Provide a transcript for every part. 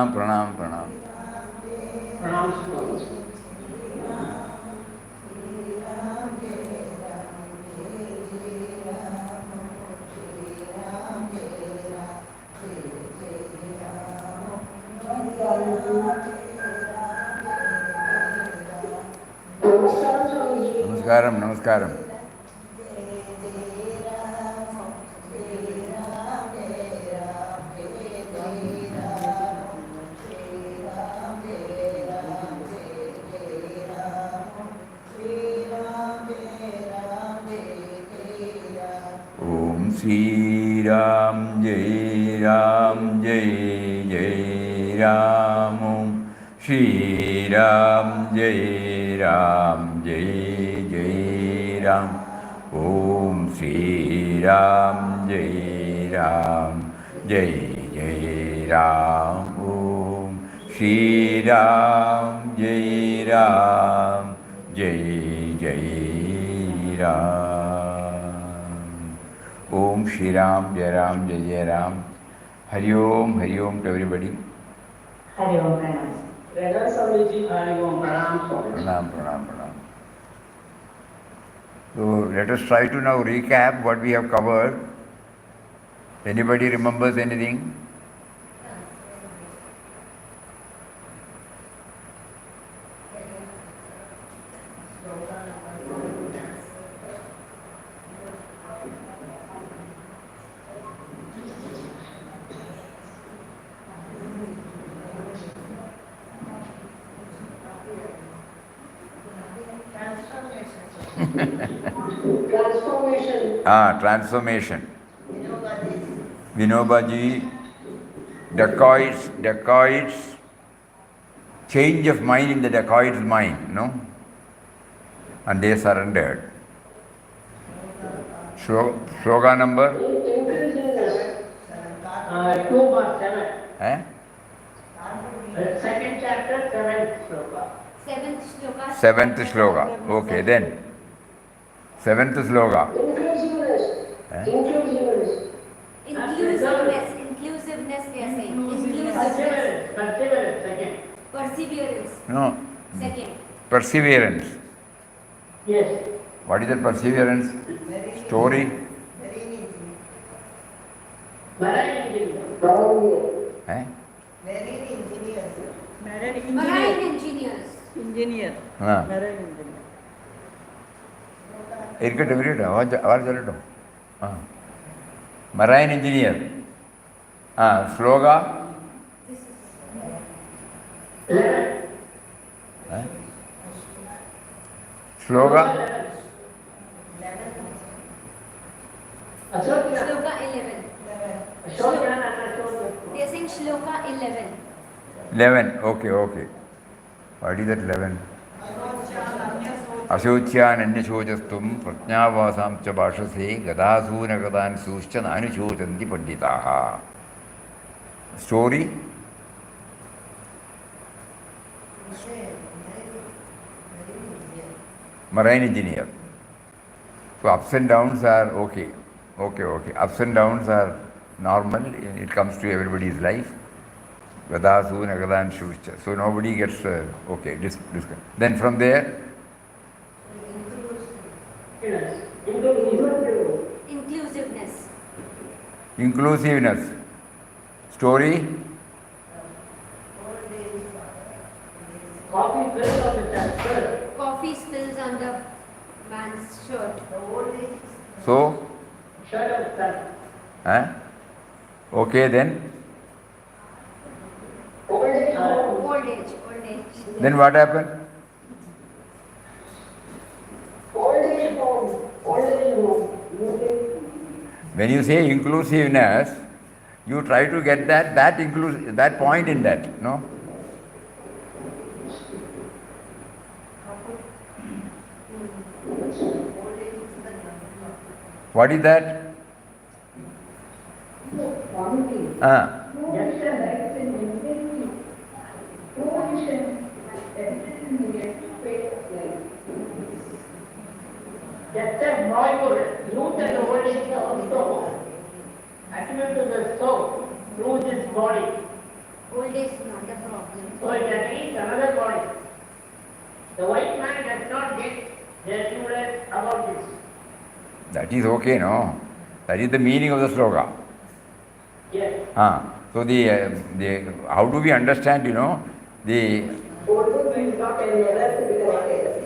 Pranam, pranam, pranam. Namaskaram, namaskaram. Om Sri Ram Jai Ram Jai Jai Ram Om Sri Ram Jai Ram Jai Jai Ram Om Sri Ram Jai Ram Jai Jai Ram Om Sri Ram Jai Ram Jai Jai Ram. Om Shri Ram, Jai Ram, Jai Jai Ram. Hari Om to everybody. Hari Om, Pranam. Pranam Swamiji, Hari Om, Pranam Swamiji. Pranam, pranam, pranam. So let us try to now recap what we have covered. Anybody remembers anything? Transformation. Transformation. Vinobaji, dacoits, change of mind in the dacoit's mind, no? And they surrendered. Sloga number? 2/7. Second chapter, 7th sloka. Seventh sloka. Okay, then. Seventh sloka. Inclusiveness, we are saying. Inclusiveness. Perseverance, second. Perseverance. No. Second. Perseverance. Yes. What is that perseverance? Story? Marine engineer. Marine engineers. Engineer. Marine engineer. Marine engineer. Sloga? Sloga? Shloka 11. They are saying Shloka 11. 11. Okay. What is that 11? Ashochyan anyashojastum prajnavasam cha bhashase gadasuna gadan suscha anushojanti panditaha. Story? Marine engineer. So ups and downs are okay. Ups and downs are normal. It comes to everybody's life. Gadasu, Nagadan, Shushcha. So nobody gets, okay, this. Then from there? Inclusiveness. Story? Coffee spills on the man's shirt. So? Okay, then? Old age. Then what happened? When you say inclusiveness, you try to get that point in that, no? What is that? Old age is not a problem. So that is another point. The white man does not get the knowledge about this. That is okay, no? That is the meaning of the sloka. Yes. So the how do we understand, the Old age is not an error to be corrected.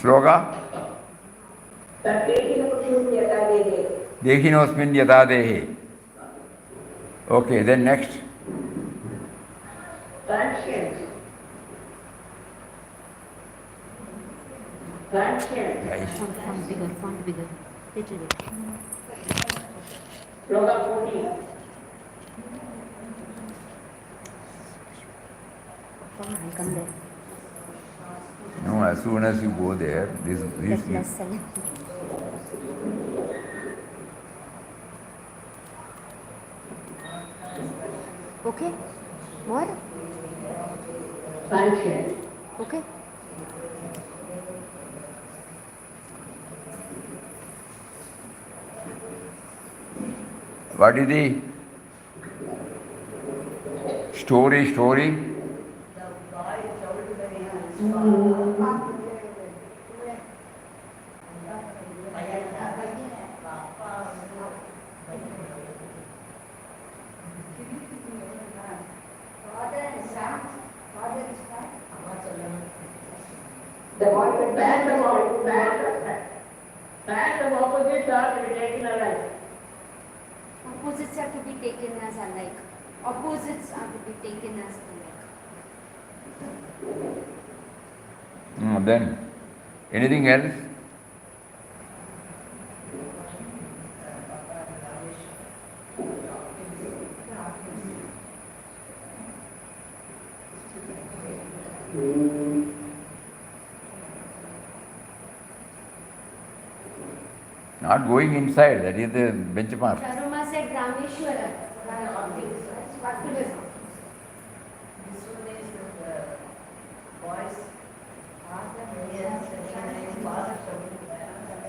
sloka? Dehinosmin yata dehe. Okay, then next. Transient. Transient. Font bigger. Little bit. Sloka 14. I'll come there. No, as soon as you go there, this Plus 7. Okay? More? Transient. Okay? what is the story? The bad of opposites are to be taken alike. Opposites are to be taken as alike. Opposites are to be taken as alike. Then, anything else? Not going inside, that is the benchmark. Saruma said Rameshwara.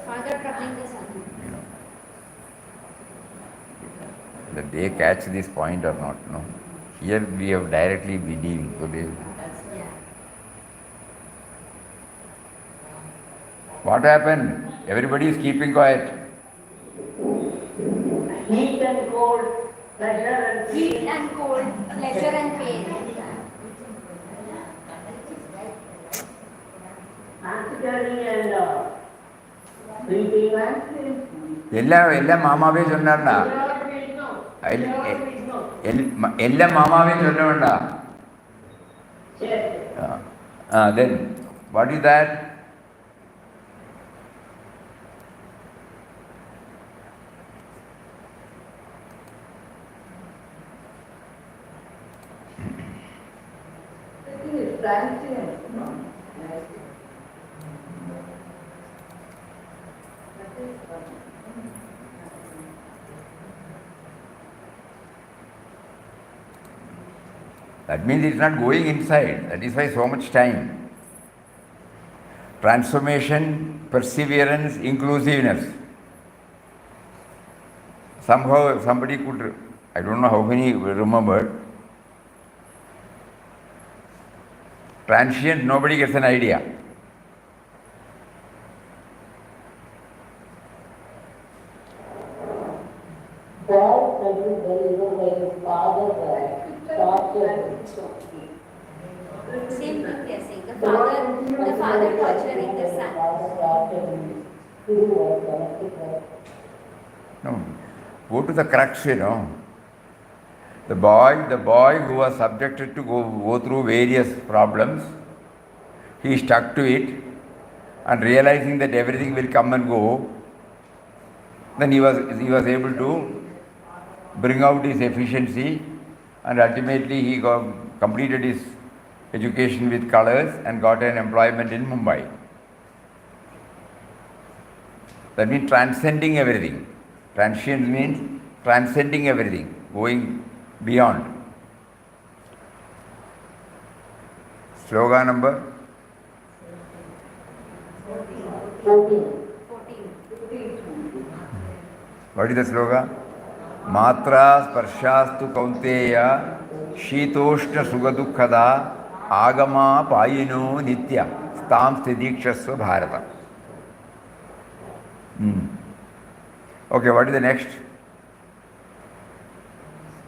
Father troubling the son. That they catch this point or not, no. Here we have directly believing. So they, what happened? Everybody is keeping quiet. Heat and cold, pleasure and Heat pain. and cold, pleasure and pain. Considering and breathing and எல்லாம் மாமாவே சொன்னார்னா எல்லாம் மாமாவே சொல்ல வேண்டாம். Then what is that? That means it's not going inside. That is why so much time. Transformation, perseverance, inclusiveness. Somehow somebody could, I don't know how many remembered. Transient, nobody gets an idea. Same thing they are saying. The father torturing the son. No. Go to the crux, The boy who was subjected to go through various problems, he stuck to it and realizing that everything will come and go, then he was able to bring out his efficiency, and ultimately he completed his education with colors and got an employment in Mumbai. That means transcending everything. Transient means transcending everything, going beyond. Sloga number? 14. What is the sloga? मात्रा स्पर्शास्तु कौन्तेय शीतोष्ण सुखदुःखदा आगमा पायिनो नित्य तां स्थितीक्षस्व Bharat. Okay, what is the next?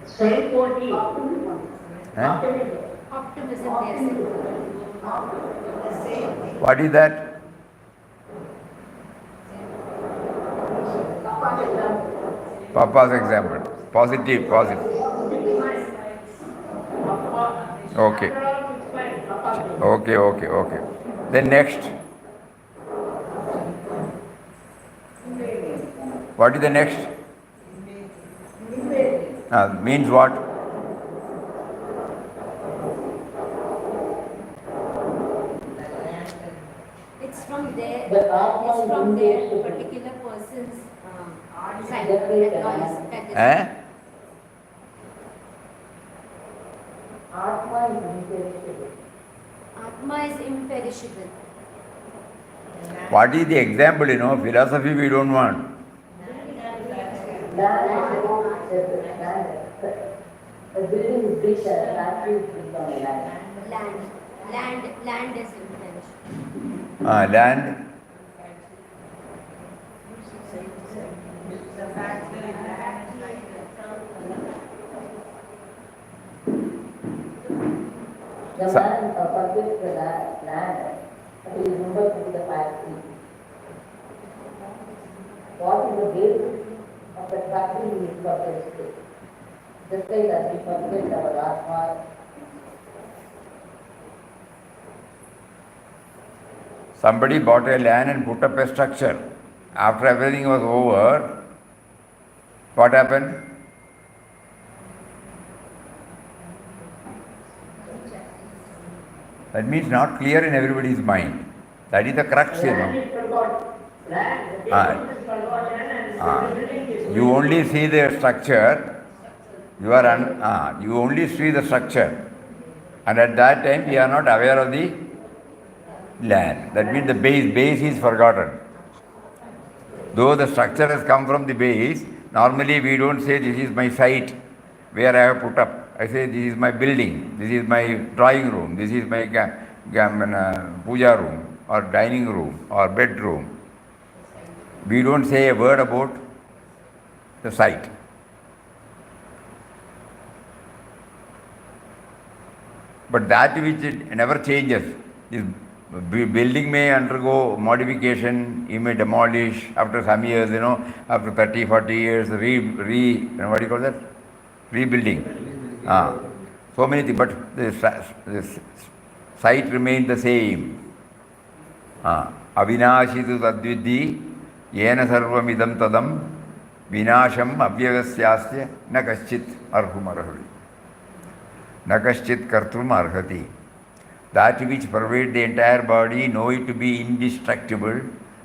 Self-worthy. Optimism, they are saying. What is that? Papa's example. Positive. Okay. Okay. Then next. What is the next? Means what? It's from their, The Atma it's is from their imperishable. particular person's side. Definitely That can. is- that is- Atma is imperishable. Atma is imperishable. What is the example? Philosophy we don't want. Land a building is big, a factory is built on the land. Land is imperishable. Land. The man purchased the land, but he is moved to the factory. What is the basis of the factory he is purchased? Just like that we purchased our Atma. Somebody bought a land and put up a structure. After everything was over, what happened? That means not clear in everybody's mind. That is the crux, You only see the structure. You only see the structure. And at that time, we are not aware of the land. That means the base is forgotten. Though the structure has come from the base, normally we don't say this is my site where I have put up. I say this is my building, this is my drawing room, this is my puja room or dining room or bedroom. We don't say a word about the site. But that which it never changes. This building may undergo modification, you may demolish after some years, after 30, 40 years, what do you call that? Rebuilding. So many things, but the site remains the same. Avinashitu tadvidhi yena sarvam idam tadam vinasham avyavasyasya na kaschit arhum arhavi. Na kaschit kartrum arhati. That which pervades the entire body, know it to be indestructible.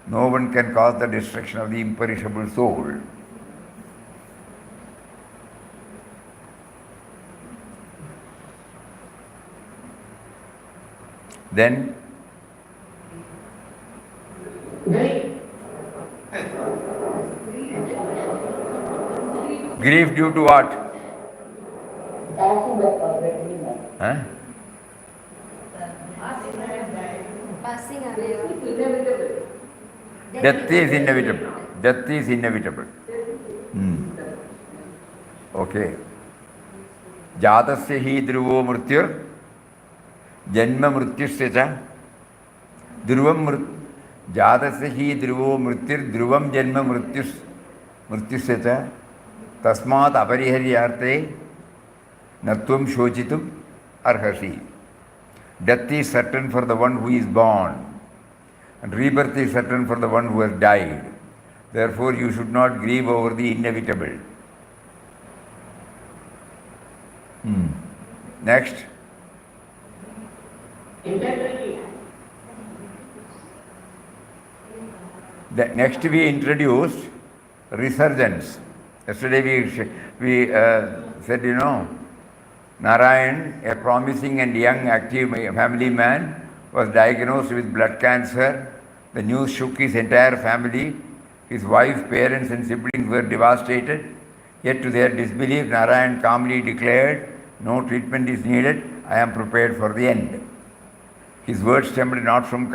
No one can cause the destruction of the imperishable soul. Then, grief due to what? Passing away. Death is inevitable. Death is inevitable. Okay. Jatasya hi dhruvo mrityur janma mrityusya cha dhruvam jatasya hi dhruvo mrityur dhruvam janma mrityusya cha tasmat apariharyarte natvam shochitum arhasi. Death is certain for the one who is born, and rebirth is certain for the one who has died. Therefore, you should not grieve over the inevitable. Next. Next we introduced resurgence. Yesterday we said, Narayan, a promising and young active family man, was diagnosed with blood cancer. The news shook his entire family. His wife, parents and siblings were devastated. Yet to their disbelief, Narayan calmly declared, "No treatment is needed, I am prepared for the end." His words stemmed not from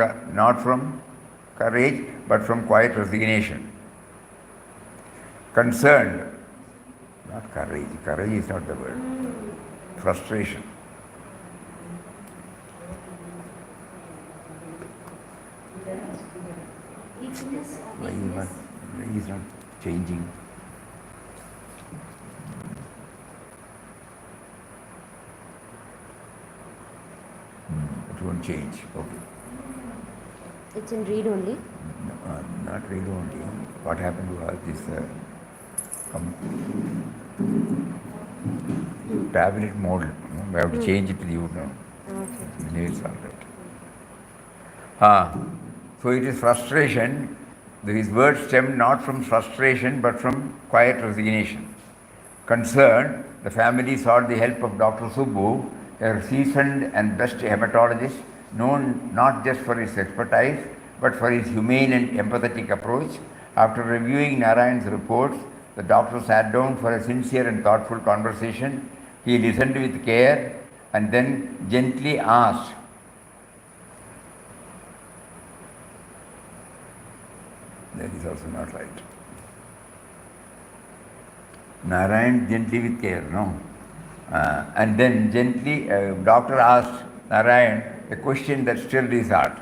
courage, but from quiet resignation. Concerned, not courage is not the word, frustration. Why he is not changing? It won't change. Okay. It's in read only. No, not read only. What happened was this tablet mode. We have to change it to the now. Okay. Then it's all right. So it is frustration. His words stem not from frustration but from quiet resignation. Concerned, the family sought the help of Dr. Subbu, a seasoned and best hematologist, known not just for his expertise but for his humane and empathetic approach. After reviewing Narayan's reports, the doctor sat down for a sincere and thoughtful conversation. He listened with care and then gently asked, that is also not right. Narayan gently with care, no? And then gently, doctor asked Narayan a question that stirred his heart.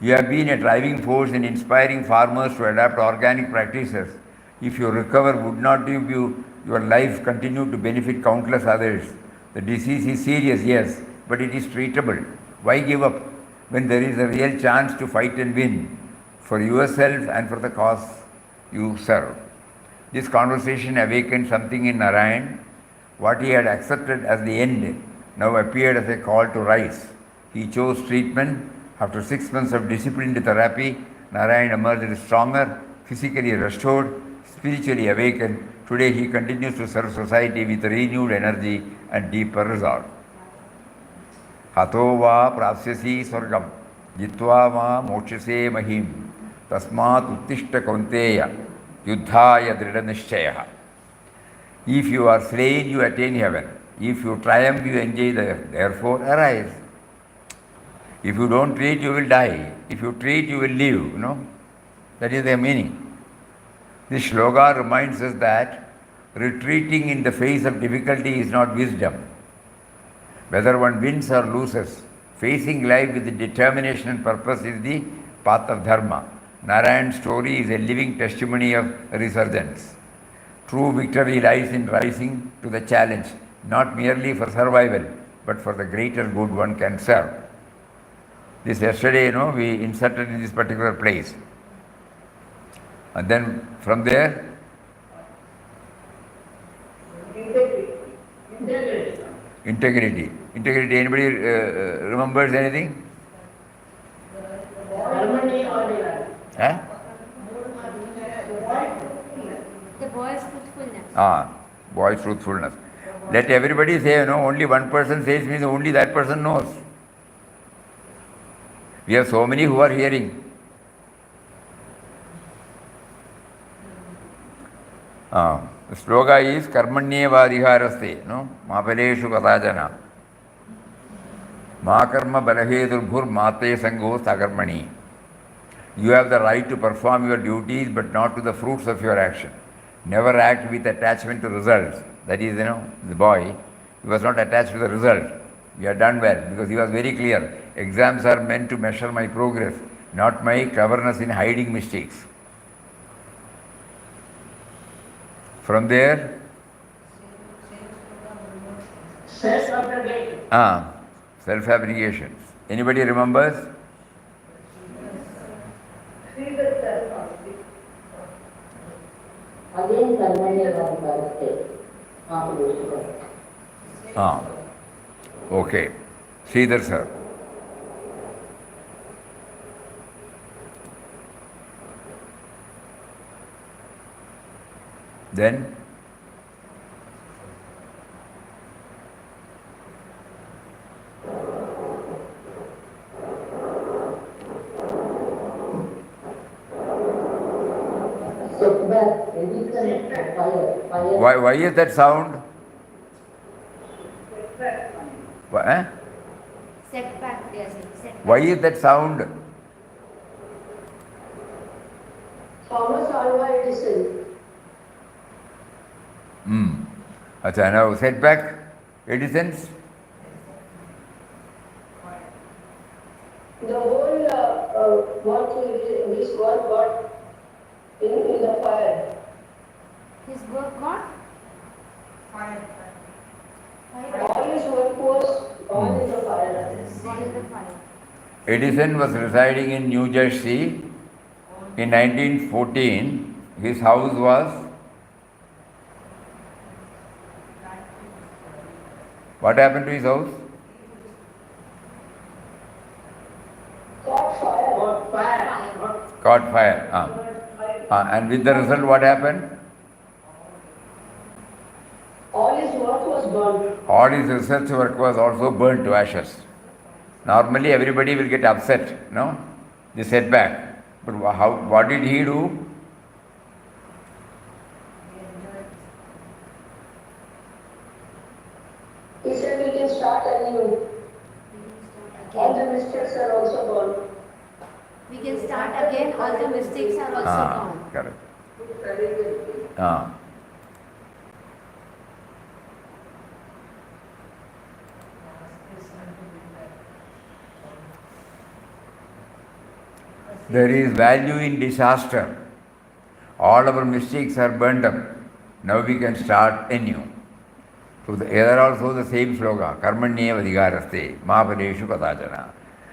You have been a driving force in inspiring farmers to adopt organic practices. If you recover, would not your life continue to benefit countless others? The disease is serious, yes, but it is treatable. Why give up when there is a real chance to fight and win for yourself and for the cause you serve? This conversation awakened something in Narayan. What he had accepted as the end now appeared as a call to rise. He chose treatment. After 6 months of disciplined therapy, Narayan emerged stronger, physically restored, spiritually awakened. Today he continues to serve society with renewed energy and deeper resolve. Hato va prapsyasi swargam, jitva va mokshase mahim, tasmat uttishta kaunteya, yuddhaya drida nishchaya. If you are slain, you attain heaven. If you triumph, you enjoy the earth. Therefore, arise. If you don't treat, you will die. If you treat, you will live. That is their meaning. This shloka reminds us that retreating in the face of difficulty is not wisdom. Whether one wins or loses, facing life with determination and purpose is the path of dharma. Narayan's story is a living testimony of resurgence. True victory lies in rising to the challenge, not merely for survival, but for the greater good one can serve. This yesterday, we inserted in this particular place. And then from there, integrity. Anybody remembers anything? Huh? The boy's truthfulness. Boy's truthfulness. Let everybody say, only one person says means only that person knows. We have so many who are hearing. The sloga is karmanyeva adhikaraste, mapaleshu katachana. Ma karma balahedurbhur mate sango sakarmani. You have the right to perform your duties, but not to the fruits of your action. Never act with attachment to results. That is, the boy, he was not attached to the result. We have done well because he was very clear. Exams are meant to measure my progress, not my cleverness in hiding mistakes. From there, self-abnegation. Self-abnegation. Anybody remembers? Again, karmanya Okay. Sridhar sir. Then Sukha Why is that sound? Eh? Setback, they are saying. Setback. Why is that sound? Thomas Alva Edison. Acha, now setback, Edison's? The whole his work got in the fire. His work got fire. All his work was gone in the fire. Gone in the fire. Edison was residing in New Jersey in 1914. His house was. What happened to his house? Caught fire. Caught fire. And with the result, what happened? All his work was burned. All his research work was also burnt to ashes. Normally, everybody will get upset, no? The setback. But what did he do? He said we can start anew. All the mistakes are also gone. We can start again, all the mistakes are also gone. Correct. There is value in disaster. All our mistakes are burned up. Now we can start anew. So there are also the same slogan, Karmanyeva Adhikaraste, Mahapadeshu Padajana.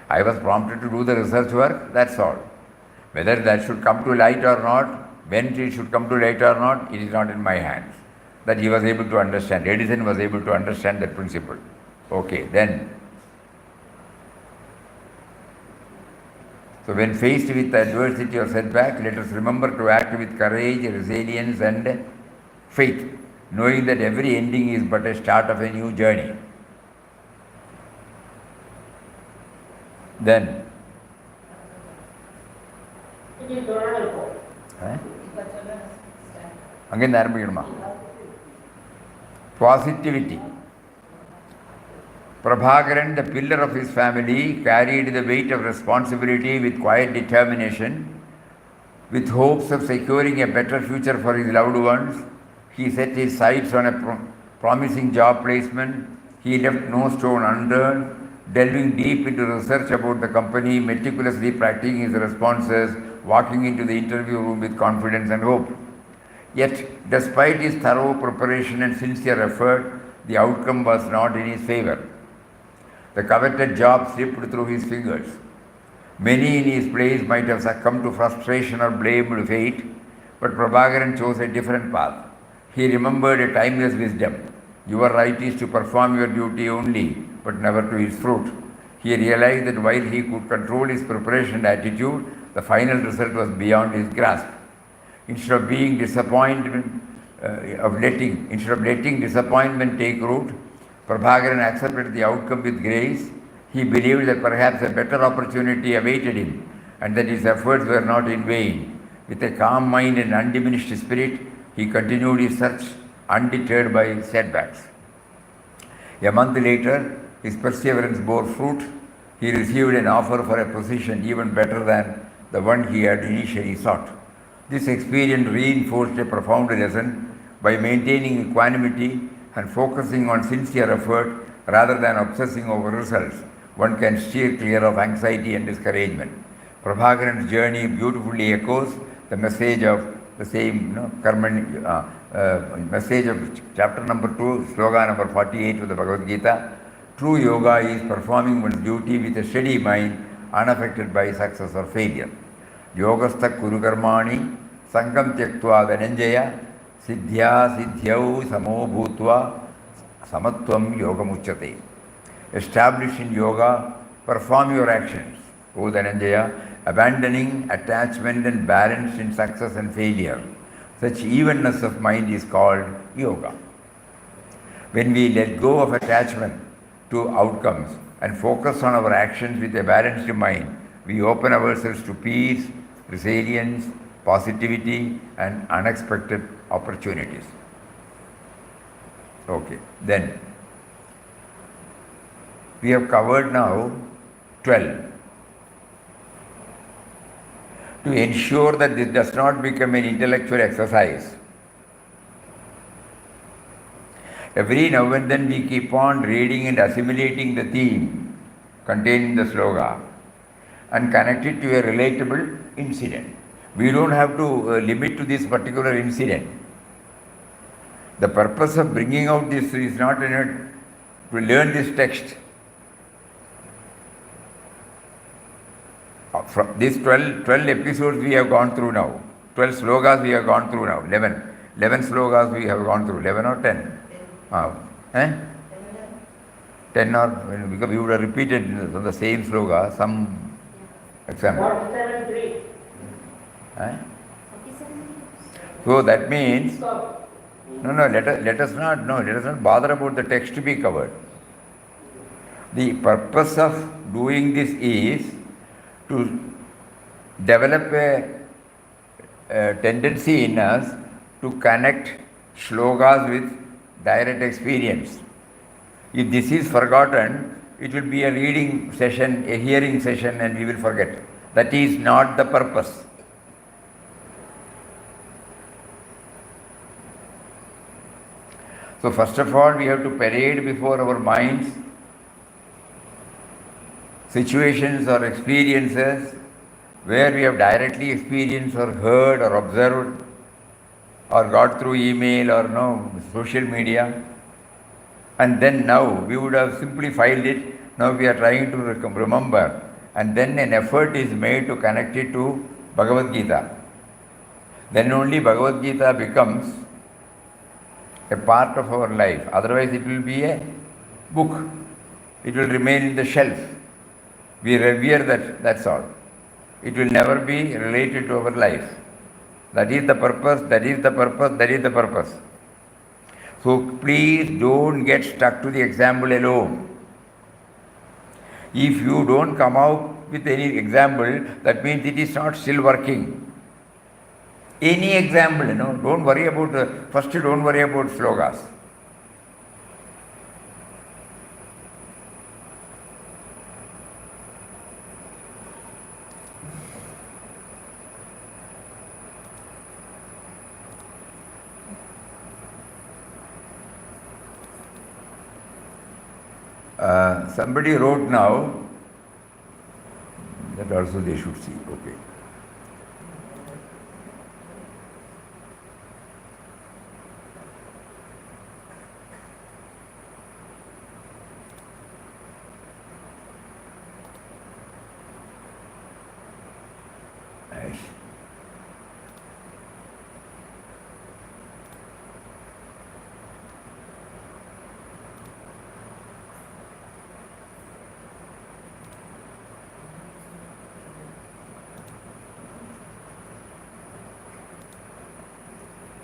I was prompted to do the research work, that's all. Whether that should come to light or not, when it should come to light or not, it is not in my hands. That he was able to understand. Edison was able to understand that principle. Okay, then. So when faced with adversity or setback, let us remember to act with courage, resilience and faith, knowing that every ending is but a start of a new journey. Then, again ആരംഭിക്കണമോ? Positivity. Prabhakaran, the pillar of his family, carried the weight of responsibility with quiet determination. With hopes of securing a better future for his loved ones, he set his sights on a promising job placement. He left no stone unturned, delving deep into research about the company, meticulously practicing his responses, walking into the interview room with confidence and hope. Yet, despite his thorough preparation and sincere effort, the outcome was not in his favor. The coveted job slipped through his fingers. Many in his place might have succumbed to frustration or blamed fate, but Prabhakaran chose a different path. He remembered a timeless wisdom. Your right is to perform your duty only, but never to its fruit. He realized that while he could control his preparation and attitude, the final result was beyond his grasp. Instead of letting disappointment take root, Prabhakaran accepted the outcome with grace. He believed that perhaps a better opportunity awaited him and that his efforts were not in vain. With a calm mind and undiminished spirit, he continued his search, undeterred by setbacks. A month later, his perseverance bore fruit. He received an offer for a position even better than the one he had initially sought. This experience reinforced a profound lesson. By maintaining equanimity and focusing on sincere effort rather than obsessing over results, one can steer clear of anxiety and discouragement. Prabhakaran's journey beautifully echoes the message of the same message of chapter number 2, sloga number 48 of the Bhagavad Gita. True yoga is performing one's duty with a steady mind, unaffected by success or failure. Yogastha kuru karmani sangam tyaktva dhananjaya siddhya siddhyau samo bhutva samatvam yogamuchyate. Establish in yoga, perform your actions, O Dhananjaya, abandoning attachment and balance in success and failure. Such evenness of mind is called yoga. When we let go of attachment to outcomes and focus on our actions with a balanced mind, we open ourselves to peace, resilience, positivity and unexpected opportunities. Okay, then we have covered now 12. To ensure that this does not become an intellectual exercise, every now and then we keep on reading and assimilating the theme contained in the sloga and connect it to a relatable incident. We don't have to limit to this particular incident. The purpose of bringing out this is not to learn this text. From these 12 episodes we have gone through now. 12 slogas we have gone through now. 11 slogas we have gone through. 11 or 10? 10 or, because we would have repeated the same sloga, some example. 47.3. So that means, let us not bother about the text to be covered. The purpose of doing this is to develop a tendency in us to connect shlokas with direct experience. If this is forgotten, it will be a reading session, a hearing session, and we will forget. That is not the purpose. So first of all, we have to parade before our minds situations or experiences where we have directly experienced or heard or observed or got through email or social media. And then now we would have simply filed it. Now we are trying to remember. And then an effort is made to connect it to Bhagavad Gita. Then only Bhagavad Gita becomes a part of our life. Otherwise it will be a book. It will remain in the shelf. We revere that, that's all. It will never be related to our life. That is the purpose, that is the purpose, that is the purpose. So please don't get stuck to the example alone. If you don't come out with any example, that means it is not still working. Any example, don't worry about, first don't worry about slogas. Somebody wrote now, that also they should see, okay. Nice.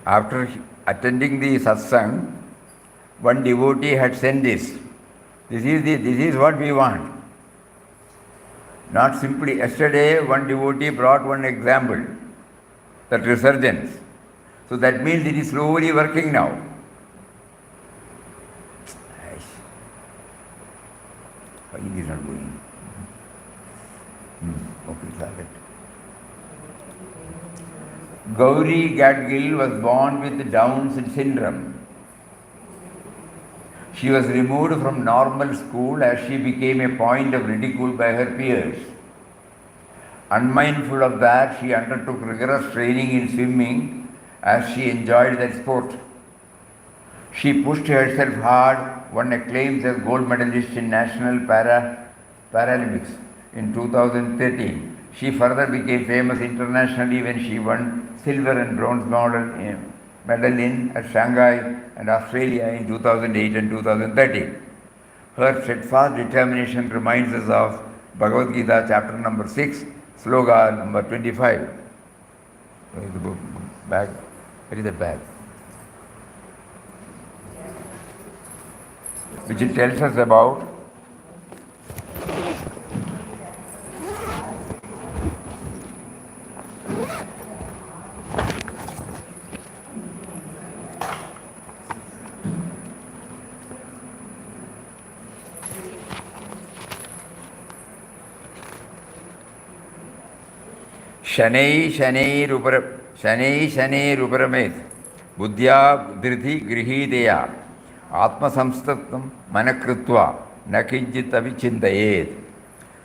After attending the Satsang, one devotee had sent this. This is what we want. Not simply, yesterday one devotee brought one example, that resurgence. So that means it is slowly working now. Why it is not going? Okay, it's all right. Gauri Gadgil was born with Down syndrome. She was removed from normal school as she became a point of ridicule by her peers. Unmindful of that, she undertook rigorous training in swimming as she enjoyed that sport. She pushed herself hard, won acclaims as gold medalist in National Paralympics in 2013. She further became famous internationally when she won silver and bronze medal in Shanghai and Australia in 2008 and 2013. Her steadfast determination reminds us of Bhagavad Gita chapter number 6, sloga number 25. Where is the book? Bag? Where is the bag? Which it tells us about शनैः शनैरुपरमेत् बुद्ध्या धृति गृहीतया आत्मसंस्तुतं मनः कृत्वा न किञ्चित् अपि चिन्तयेत्.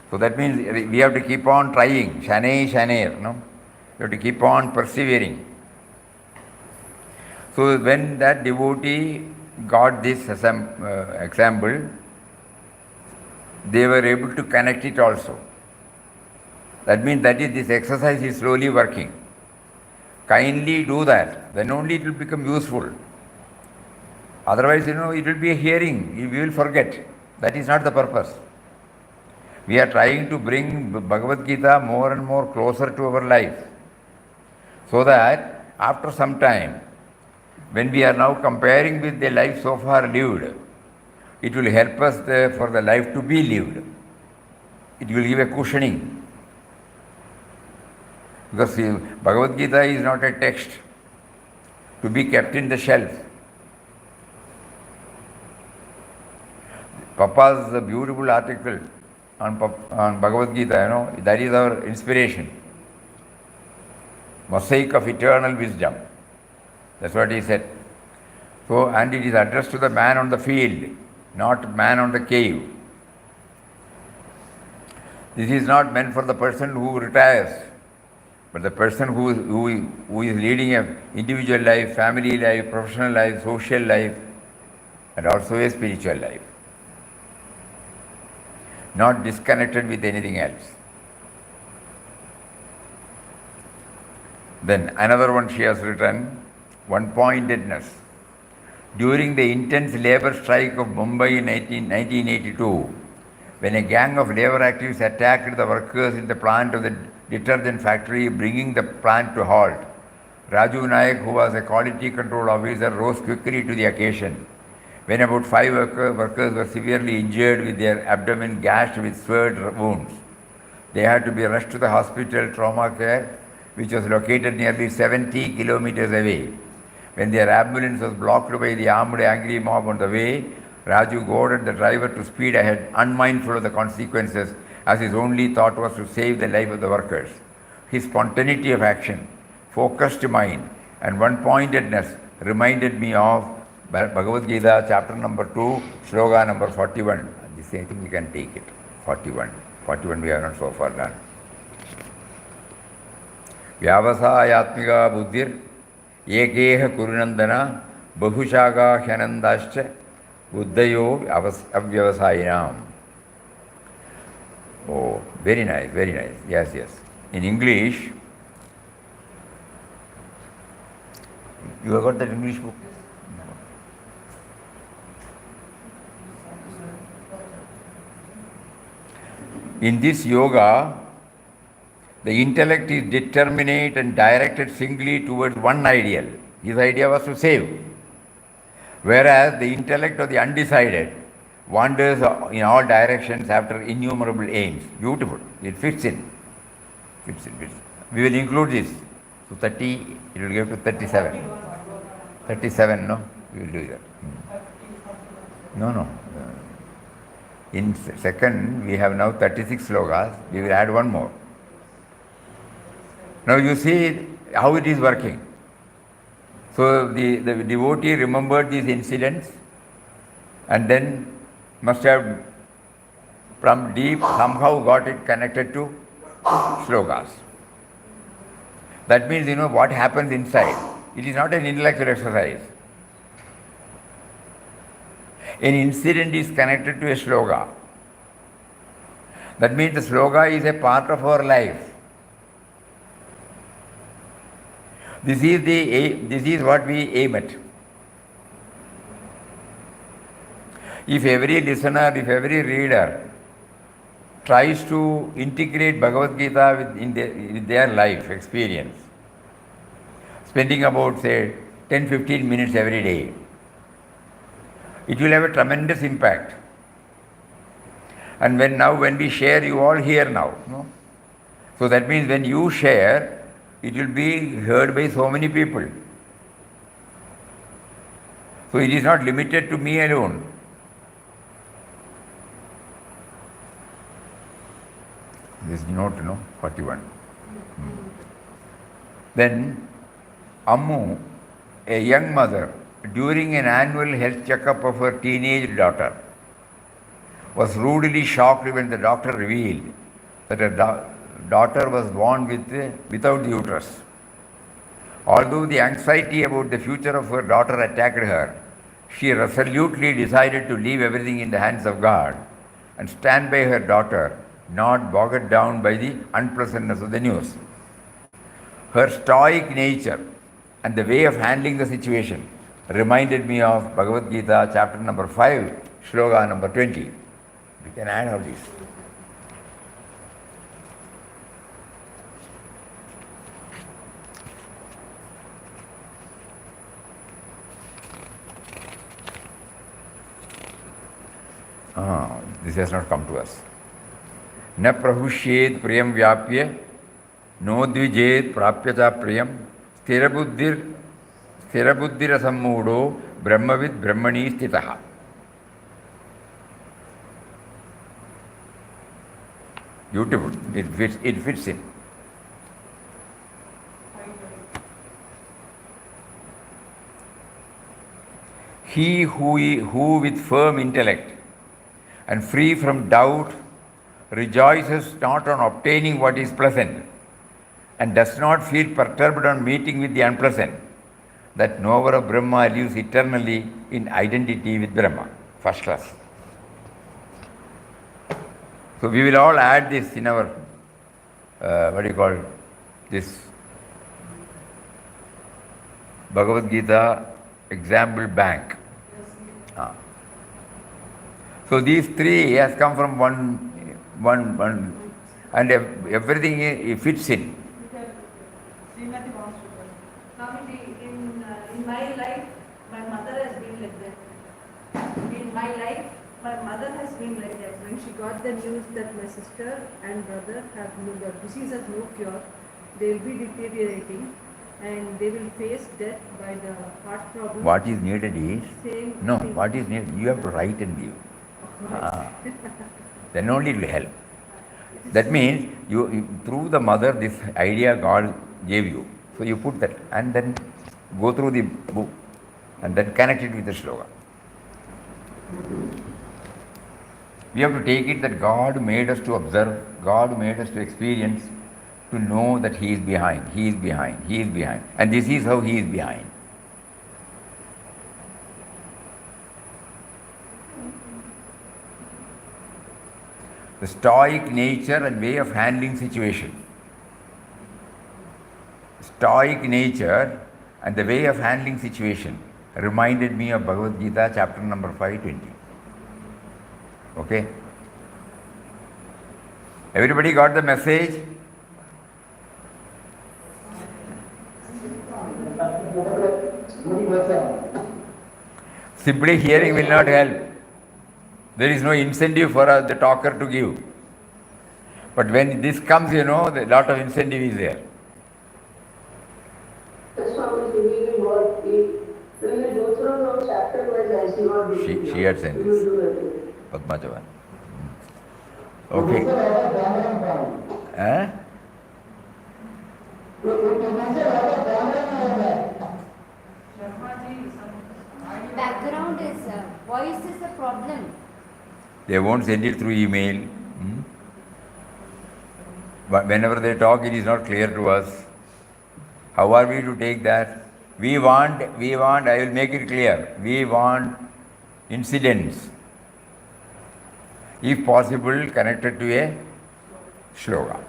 So that means we have to keep on trying, shanay, no? We have to keep on persevering. So when that devotee got this example, they were able to connect it also. That means that is, this exercise is slowly working. Kindly do that, then only it will become useful. Otherwise, it will be a hearing, we will forget. That is not the purpose. We are trying to bring Bhagavad Gita more and more closer to our life, so that after some time, when we are now comparing with the life so far lived, it will help us for the life to be lived. It will give a cushioning. Because Bhagavad Gita is not a text to be kept in the shelf. Papa's beautiful article on Bhagavad Gita, that is our inspiration. Mosaic of eternal wisdom. That's what he said. So, and it is addressed to the man on the field, not man on the cave. This is not meant for the person who retires, but the person who is leading an individual life, family life, professional life, social life, and also a spiritual life. Not disconnected with anything else. Then another one she has written, one-pointedness. During the intense labor strike of Mumbai in 1982, when a gang of labor activists attacked the workers in the plant of the detergent factory, bringing the plant to halt, Raju Naik, who was a quality control officer, rose quickly to the occasion. When about 5 workers were severely injured with their abdomen gashed with sword wounds, they had to be rushed to the hospital trauma care, which was located nearly 70 kilometers away. When their ambulance was blocked by the armed angry mob on the way, Raju ordered the driver to speed ahead, unmindful of the consequences, as his only thought was to save the life of the workers. His spontaneity of action, focused mind, and one-pointedness reminded me of Bhagavad Gita, chapter number 2, sloka number 41. This I think we can take it. 41. 41 we have not so far done. Vyavasayatmika buddhir ekeha kurunandana bahushaga hyanandascha buddhayo avyavasayinam. Oh, very nice, very nice. Yes, yes. In English, you have got that English book? In this yoga, the intellect is determinate and directed singly towards one ideal. His idea was to save. Whereas the intellect of the undecided wanders in all directions after innumerable aims. Beautiful. It fits in. Fits in. We will include this. So 30, it will give to 37. 37, no? We will do that. No. In second, we have now 36 slokas. We will add one more. Now you see how it is working. So the devotee remembered these incidents and then must have from deep somehow got it connected to slokas. That means what happens inside. It is not an intellectual exercise. An incident is connected to a sloka. That means the sloka is a part of our life. This is what we aim at. If every listener, if every reader tries to integrate Bhagavad Gita with their life experience, spending about say 10-15 minutes every day, it will have a tremendous impact. And when we share, you all hear now. No? So that means when you share, it will be heard by so many people. So it is not limited to me alone. This note, 41. Then Ammu, a young mother, during an annual health checkup of her teenage daughter, was rudely shocked when the doctor revealed that her daughter was born without the uterus. Although the anxiety about the future of her daughter attacked her, she resolutely decided to leave everything in the hands of God and stand by her daughter, not bogged down by the unpleasantness of the news. Her stoic nature and the way of handling the situation reminded me of Bhagavad Gita, chapter number 5, shloka number 20. We can add all these. This has not come to us. न प्रहुष्येत प्रियम व्याप्य no द्विजेत प्राप्यता प्रियम स्थिरबुद्धिरसम्मूढ़ो ब्रह्मविद ब्रह्मणि स्थितः. Beautiful. It fits in. He who with firm intellect and free from doubt rejoices not on obtaining what is pleasant and does not feel perturbed on meeting with the unpleasant, that knower of Brahma lives eternally in identity with Brahma. First class. So we will all add this in our, this Bhagavad Gita example bank. So these three has come from one, and everything it fits in. Srimati wants to tell. In my life, my mother has been like that. In my life, my mother has been like that. When she got the news that my sister and brother the disease has no cure, they will be deteriorating and they will face death by the heart problem. What is needed is, what is needed, you have to write and give. Then only it will help. That means you through the mother, this idea God gave you. So you put that and then go through the book and then connect it with the slogan. We have to take it that God made us to observe, God made us to experience, to know that He is behind, He is behind, He is behind. And this is how He is behind. The stoic nature and way of handling situation. Stoic nature and the way of handling situation reminded me of Bhagavad Gita, chapter number 520. Okay? Everybody got the message? Simply hearing will not help. There is no incentive for the talker to give. But when this comes, a lot of incentive is there. She had sent this. Padma Chavan. Okay. Background is, voice is a problem. They won't send it through email. But whenever they talk, it is not clear to us. How are we to take that? We want, I will make it clear, we want incidents, if possible, connected to a shloka.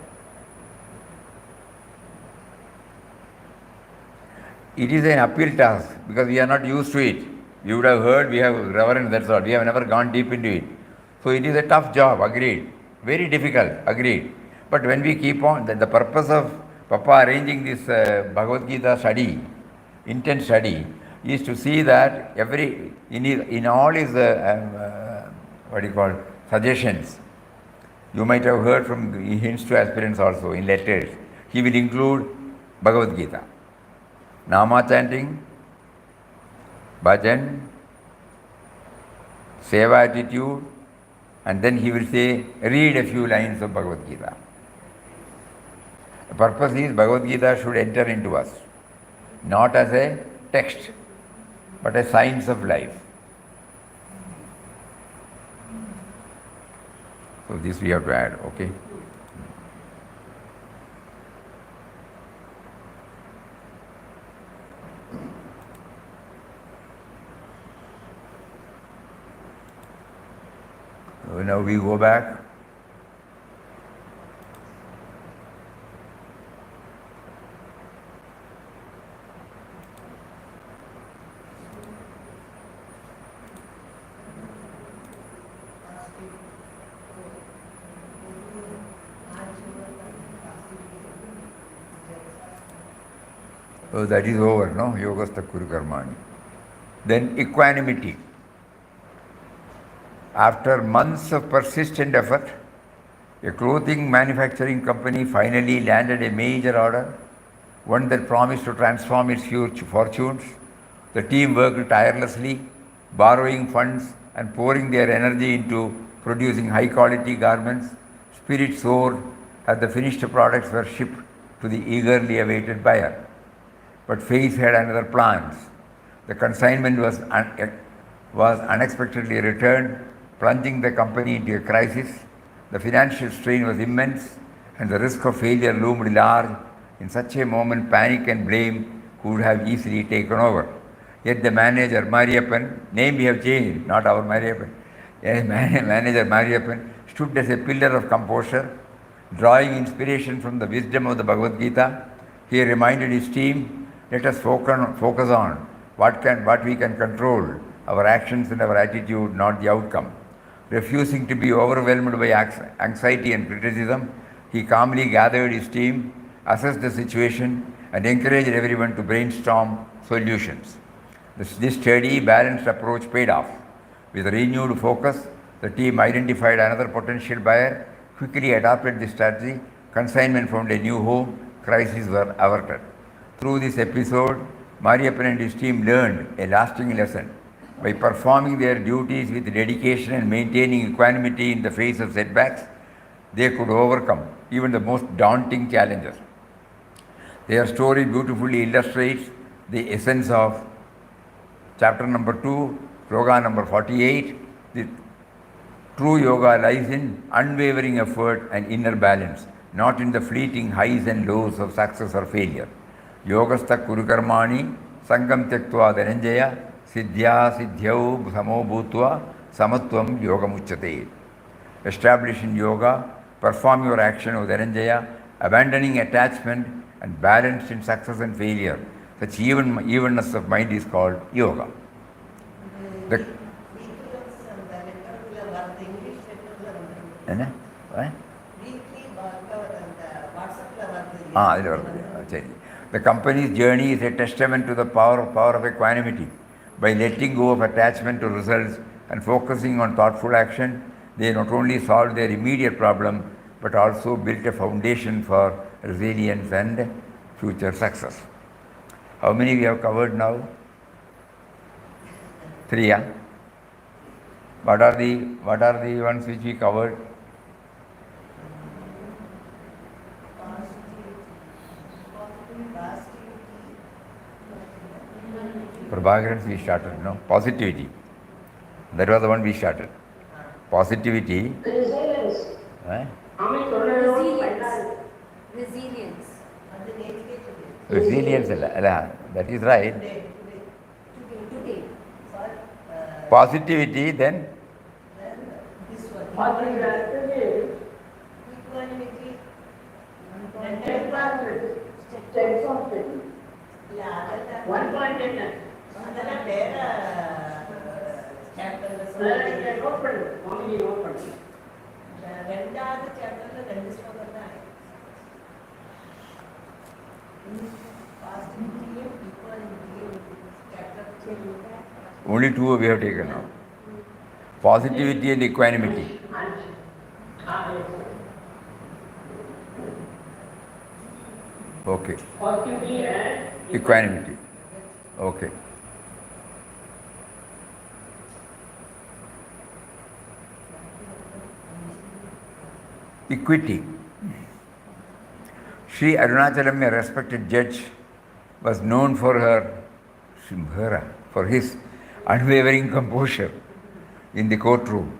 It is an uphill task because we are not used to it. You would have heard, we have reverence, that's all. We have never gone deep into it. So it is a tough job, agreed. Very difficult, agreed. But when we keep on, the purpose of Papa arranging this Bhagavad Gita study, intense study, is to see that in all his suggestions, you might have heard from hints to aspirants also in letters, he will include Bhagavad Gita. Nama chanting, bhajan, seva attitude, and then he will say, read a few lines of Bhagavad Gita. The purpose is Bhagavad Gita should enter into us, not as a text, but a science of life. So this we have to add, okay? So now we go back. So that is over, no? Yogastha Kuru Karmani. Then equanimity. After months of persistent effort, a clothing manufacturing company finally landed a major order, one that promised to transform its future fortunes. The team worked tirelessly, borrowing funds and pouring their energy into producing high quality garments. Spirits soared as the finished products were shipped to the eagerly awaited buyer. But fate had another plans. The consignment was unexpectedly returned, plunging the company into a crisis. The financial strain was immense, and the risk of failure loomed large. In such a moment, panic and blame could have easily taken over. Yet the manager, Mariappan, name we have changed, not our Mariappan, manager Mariappan stood as a pillar of composure, drawing inspiration from the wisdom of the Bhagavad Gita. He reminded his team, let us focus on what we can control, our actions and our attitude, not the outcome. Refusing to be overwhelmed by anxiety and criticism, he calmly gathered his team, assessed the situation, and encouraged everyone to brainstorm solutions. This steady, balanced approach paid off. With renewed focus, the team identified another potential buyer, quickly adopted this strategy, consignment found a new home, crises were averted. Through this episode, Mariappan and his team learned a lasting lesson. By performing their duties with dedication and maintaining equanimity in the face of setbacks, they could overcome even the most daunting challenges. Their story beautifully illustrates the essence of chapter number 2, sloka number 48. The true yoga lies in unwavering effort and inner balance, not in the fleeting highs and lows of success or failure. Yogastha Kuru Karmani Sangam Tyaktva Dhananjaya Siddhya Siddhyau Samo Bhutva Samatvam Yogamuchyate. Establish in yoga, perform your action with Dhananjaya, abandoning attachment and balanced in success and failure. Such evenness of mind is called yoga. The The company's journey is a testament to the power of equanimity. By letting go of attachment to results and focusing on thoughtful action, they not only solved their immediate problem, but also built a foundation for resilience and future success. How many we have covered now? 3, yeah? What are the ones which we covered? Prabhakaran we started, no? Positivity. That was the one we started. Positivity. Resilience. Resilience. Resilience, that is right. Today. Positivity, then One point in it. only 2 we have taken now. Positivity and equanimity. Okay. Positivity and Equanimity. Okay. Equity. Sri Arunachalam, a respected judge, was known for his unwavering composure in the courtroom.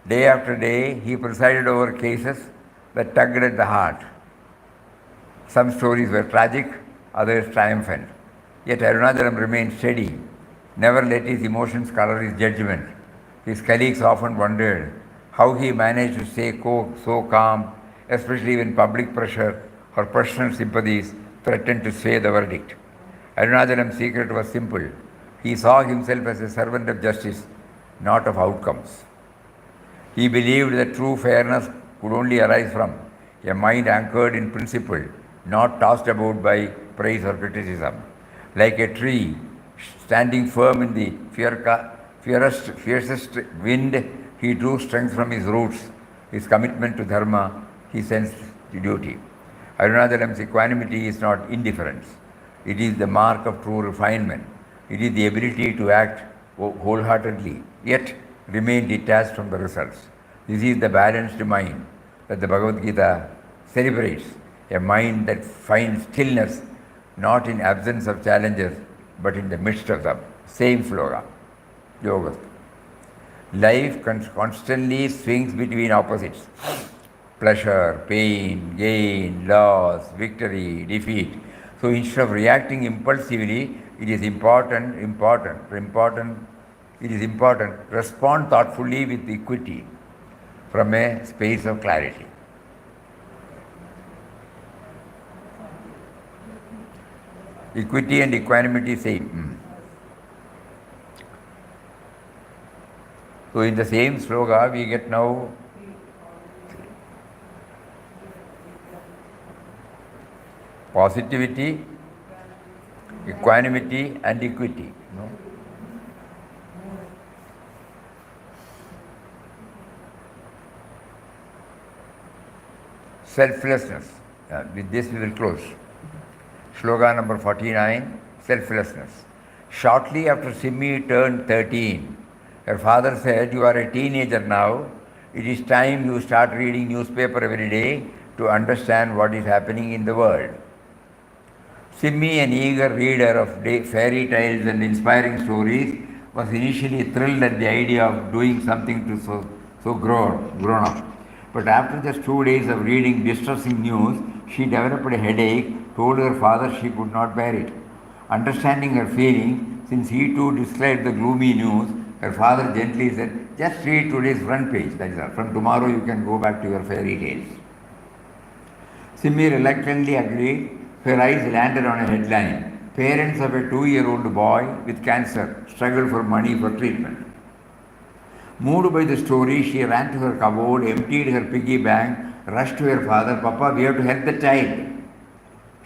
Day after day, he presided over cases that tugged at the heart. Some stories were tragic, others triumphant. Yet Arunachalam remained steady, never let his emotions color his judgment. His colleagues often wondered how he managed to stay so calm, especially when public pressure or personal sympathies threatened to sway the verdict. Arunachalam's secret was simple. He saw himself as a servant of justice, not of outcomes. He believed that true fairness could only arise from a mind anchored in principle, not tossed about by praise or criticism. Like a tree standing firm in the fiercest wind, he drew strength from his roots, his commitment to dharma, his sense to duty. Arunachalam's equanimity is not indifference. It is the mark of true refinement. It is the ability to act wholeheartedly, yet remain detached from the results. This is the balanced mind that the Bhagavad Gita celebrates, a mind that finds stillness not in absence of challenges, but in the midst of them. Same sloga, yoga. Life constantly swings between opposites. Pleasure, pain, gain, loss, victory, defeat. So instead of reacting impulsively, it is important, respond thoughtfully with equity from a space of clarity. Equity and equanimity same. So in the same sloga we get now positivity, equanimity and equity. No? Selflessness. With this we will close. Slogan number 49, selflessness. Shortly after Simmi turned 13, her father said, "You are a teenager now. It is time you start reading newspaper every day to understand what is happening in the world." Simmi, an eager reader of fairy tales and inspiring stories, was initially thrilled at the idea of doing something to so grown up. But after just 2 days of reading distressing news, she developed a headache, told her father she could not bear it. Understanding her feeling, since he too disliked the gloomy news, her father gently said, "Just read today's front page, that is all. From tomorrow you can go back to your fairy tales." Simmi reluctantly agreed. Her eyes landed on a headline: "Parents of a 2-year-old boy with cancer struggle for money for treatment." Moved by the story, she ran to her cupboard, emptied her piggy bank, rushed to her father. "Papa, we have to help the child,"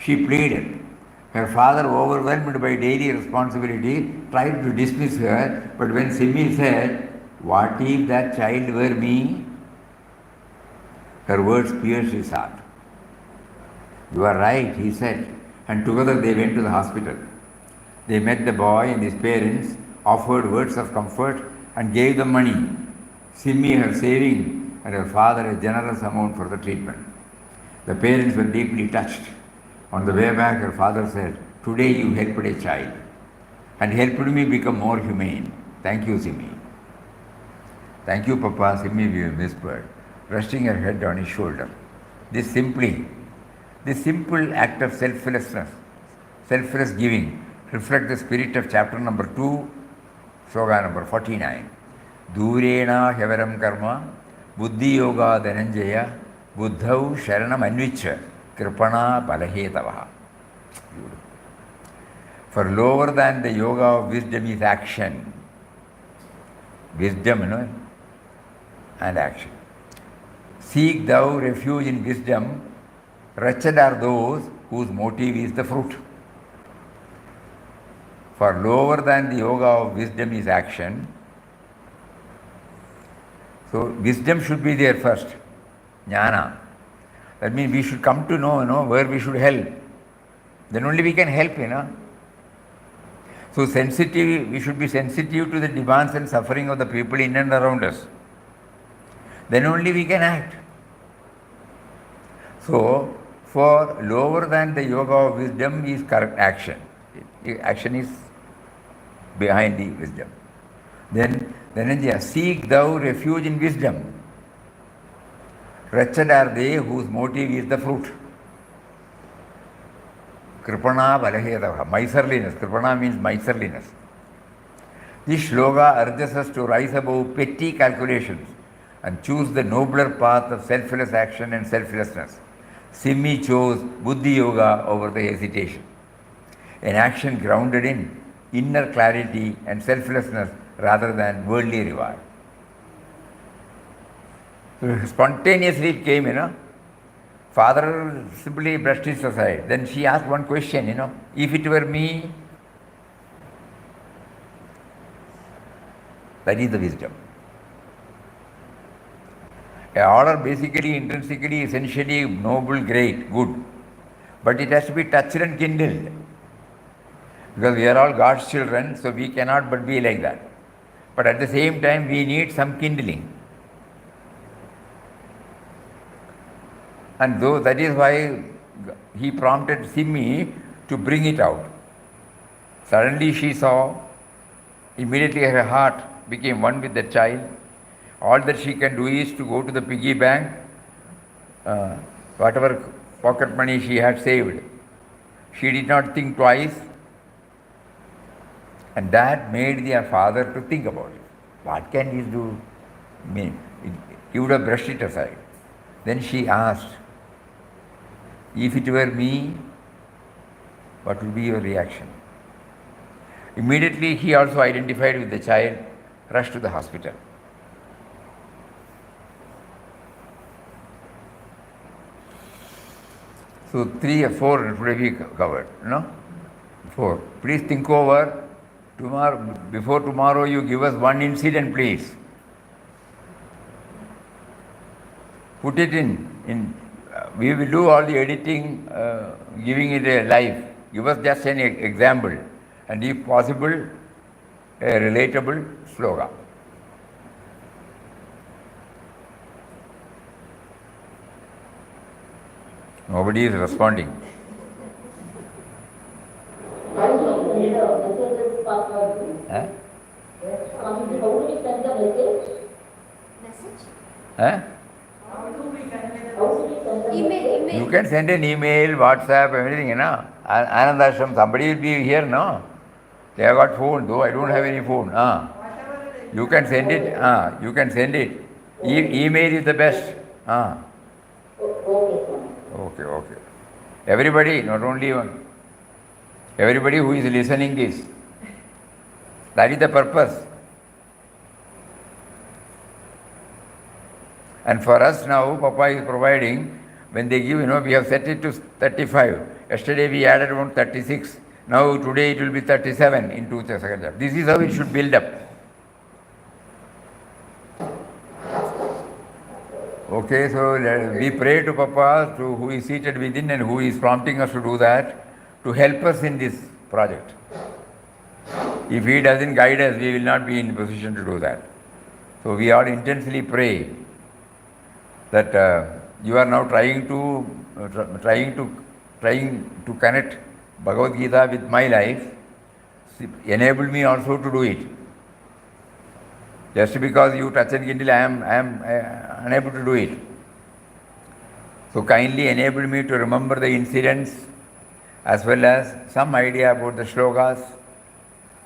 she pleaded. Her father, overwhelmed by daily responsibility, tried to dismiss her, but when Simmi said, "What if that child were me?" her words pierced his heart. "You are right," he said, and together they went to the hospital. They met the boy and his parents, offered words of comfort, and gave them money. Simmi her saving, and her father a generous amount for the treatment. The parents were deeply touched. On the way back, her father said, "Today you helped a child and helped me become more humane. Thank you, Simmi." "Thank you, Papa," Simmi whispered, resting her head on his shoulder. This simple act of selfless giving, reflects the spirit of chapter number 2, sloga number 49. "Durena hevaram karma, buddhi yoga dhananjaya, buddhau sharanam anvicha, kripana balahetavaha." For lower than the yoga of wisdom is action. Wisdom, and action. "Seek thou refuge in wisdom. Wretched are those whose motive is the fruit." For lower than the yoga of wisdom is action. So wisdom should be there first, jnana. That means we should come to know, where we should help. Then only we can help, So we should be sensitive to the demands and suffering of the people in and around us. Then only we can act. So For lower than the yoga of wisdom is correct action. Action is behind the wisdom. Then Dhananjaya, seek thou refuge in wisdom. Wretched are they whose motive is the fruit. Kripana balahedava, miserliness. Kripana means miserliness. This shloka urges us to rise above petty calculations and choose the nobler path of selfless action and selflessness. Simmi chose Buddhi Yoga over the hesitation, an action grounded in inner clarity and selflessness rather than worldly reward. So spontaneously it came, Father simply brushed it aside. Then she asked one question, if it were me, that is the wisdom. A order basically, intrinsically, essentially noble, great, good. But it has to be touched and kindled. Because we are all God's children, so we cannot but be like that. But at the same time, we need some kindling. And though that is why he prompted Simmi to bring it out. Suddenly she saw, immediately her heart became one with the child. All that she can do is to go to the piggy bank, whatever pocket money she had saved. She did not think twice, and that made their father to think about it. What can he do? He would have brushed it aside. Then she asked, if it were me, what would be your reaction? Immediately he also identified with the child, rushed to the hospital. So 3 or 4 today we covered, 4. Please think over. Before tomorrow you give us one incident, please. Put it in. We will do all the editing, giving it a life. Give us just an example, and if possible, a relatable slogan. Nobody is responding. Huh? Message? Huh? Email. You can send an email, WhatsApp, everything, Anand Ashram, somebody will be here, no? They have got phone, though I don't have any phone. You can send it. You can send it. Email is the best. Okay. Everybody, not only one. Everybody who is listening this. That is the purpose. And for us now, Papa is providing, when they give, we have set it to 35. Yesterday we added one 36. Now today it will be 37 in 2 seconds. This is how it should build up. Okay, so we pray to Papa, who is seated within and who is prompting us to do that, to help us in this project. If he doesn't guide us, we will not be in position to do that. So we all intensely pray that you are now trying to connect Bhagavad Gita with my life. Enable me also to do it. Just because you touch and kindle, I am unable to do it. So kindly enable me to remember the incidents as well as some idea about the shlokas,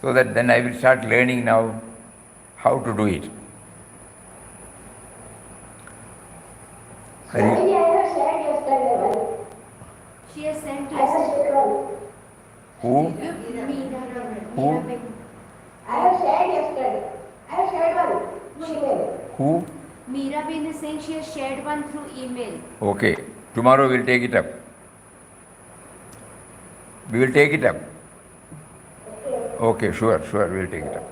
so that then I will start learning now how to do it. Maybe I have shared yesterday, right? She has sent I have us. shared one. Who? I have shared yesterday. I have shared one. Email. Who? Meera Ben is saying she has shared one through email. Okay. Tomorrow we'll take it up. We will take it up. Okay, sure, we'll take it up.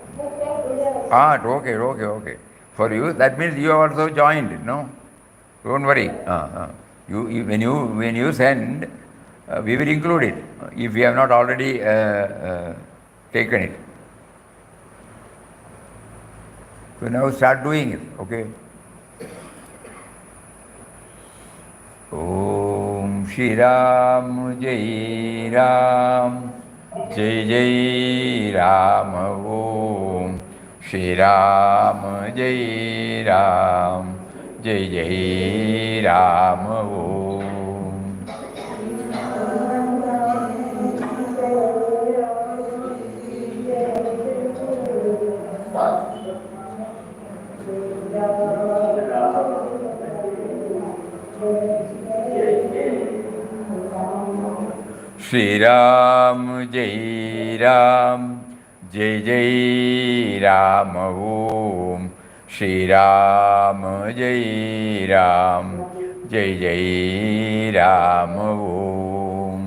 Okay. For you, that means you have also joined, no? Don't worry. When you send, we will include it if we have not already taken it. So now start doing it, okay? Om Shri Ram जय राम जय जय राम ओम श्री राम जय राम जय जय राम ओम श्री राम जय राम जय जय राम ओम श्री राम जय राम जय जय राम ओम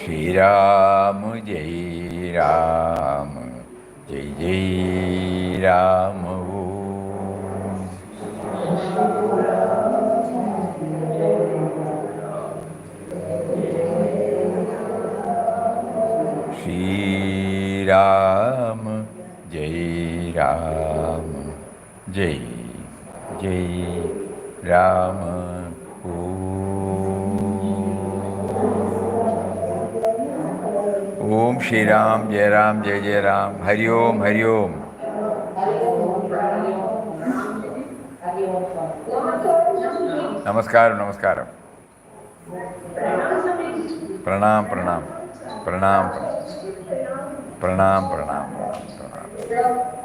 श्री राम जय राम जय जय राम ओम श्री राम जय राम जय जय राम ओम श्री राम जय जय राम हरि ओम हरि ओम नमस्कार नमस्कार प्रणाम प्रणाम प्रणाम प्रणाम प्रणाम प्रणाम प्रणाम